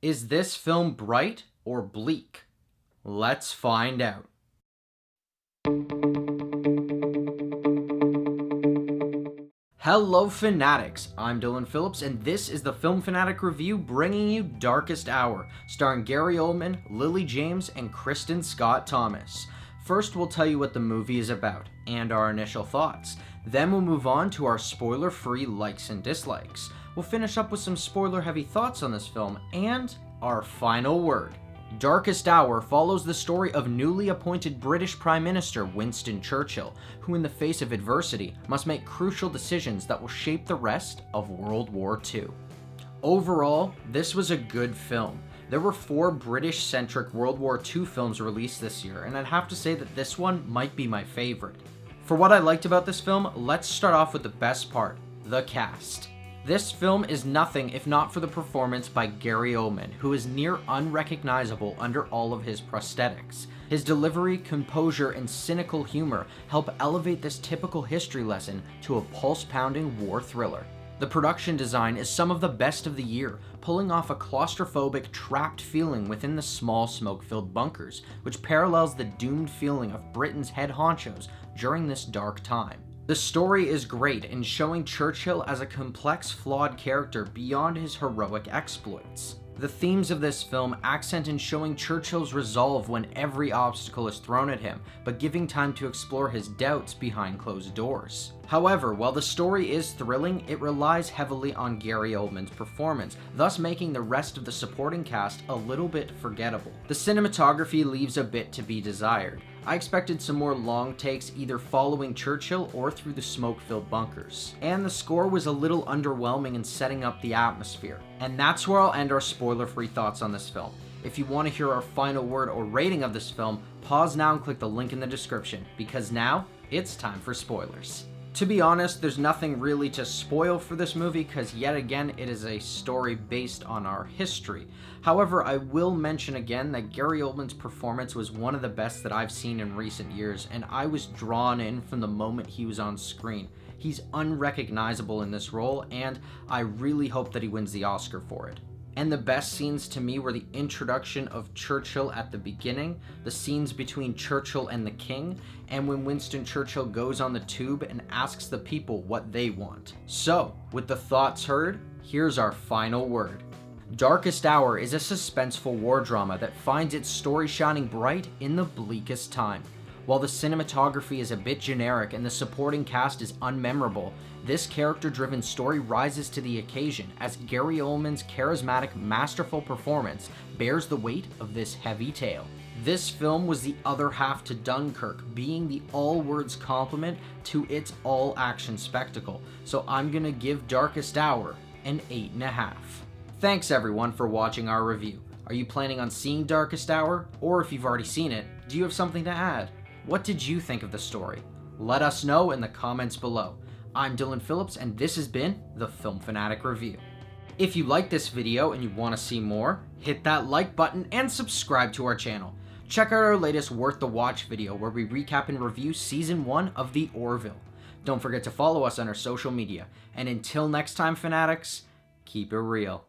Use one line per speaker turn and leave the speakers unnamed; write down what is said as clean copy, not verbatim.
Is this film bright or bleak? Let's find out. Hello Fanatics, I'm Dylan Phillips and this is the Film Fanatic Review bringing you Darkest Hour, starring Gary Oldman, Lily James, and Kristin Scott Thomas. First we'll tell you what the movie is about, and our initial thoughts. Then we'll move on to our spoiler-free likes and dislikes. We'll finish up with some spoiler-heavy thoughts on this film, and our final word. Darkest Hour follows the story of newly appointed British Prime Minister Winston Churchill, who in the face of adversity must make crucial decisions that will shape the rest of World War II. Overall, this was a good film. There were 4 British-centric World War II films released this year, and I'd have to say that this one might be my favorite. For what I liked about this film, let's start off with the best part, the cast. This film is nothing if not for the performance by Gary Oldman, who is near unrecognizable under all of his prosthetics. His delivery, composure, and cynical humor help elevate this typical history lesson to a pulse-pounding war thriller. The production design is some of the best of the year, pulling off a claustrophobic, trapped feeling within the small, smoke-filled bunkers, which parallels the doomed feeling of Britain's head honchos during this dark time. The story is great in showing Churchill as a complex, flawed character beyond his heroic exploits. The themes of this film accent in showing Churchill's resolve when every obstacle is thrown at him, but giving time to explore his doubts behind closed doors. However, while the story is thrilling, it relies heavily on Gary Oldman's performance, thus making the rest of the supporting cast a little bit forgettable. The cinematography leaves a bit to be desired. I expected some more long takes either following Churchill or through the smoke-filled bunkers. And the score was a little underwhelming in setting up the atmosphere. And that's where I'll end our spoiler-free thoughts on this film. If you want to hear our final word or rating of this film, pause now and click the link in the description, because now it's time for spoilers. To be honest, there's nothing really to spoil for this movie because yet again it is a story based on our history. However, I will mention again that Gary Oldman's performance was one of the best that I've seen in recent years, and I was drawn in from the moment he was on screen. He's unrecognizable in this role, and I really hope that he wins the Oscar for it. And the best scenes to me were the introduction of Churchill at the beginning, the scenes between Churchill and the King, and when Winston Churchill goes on the tube and asks the people what they want. So, with the thoughts heard, here's our final word. Darkest Hour is a suspenseful war drama that finds its story shining bright in the bleakest time. While the cinematography is a bit generic and the supporting cast is unmemorable, this character-driven story rises to the occasion as Gary Oldman's charismatic, masterful performance bears the weight of this heavy tale. This film was the other half to Dunkirk, being the all-words complement to its all-action spectacle, so I'm gonna give Darkest Hour an 8.5. Thanks everyone for watching our review. Are you planning on seeing Darkest Hour? Or if you've already seen it, do you have something to add? What did you think of the story? Let us know in the comments below. I'm Dylan Phillips and this has been the Film Fanatic Review. If you like this video and you want to see more, hit that like button and subscribe to our channel. Check out our latest Worth the Watch video where we recap and review Season 1 of The Orville. Don't forget to follow us on our social media. And until next time, Fanatics, keep it real.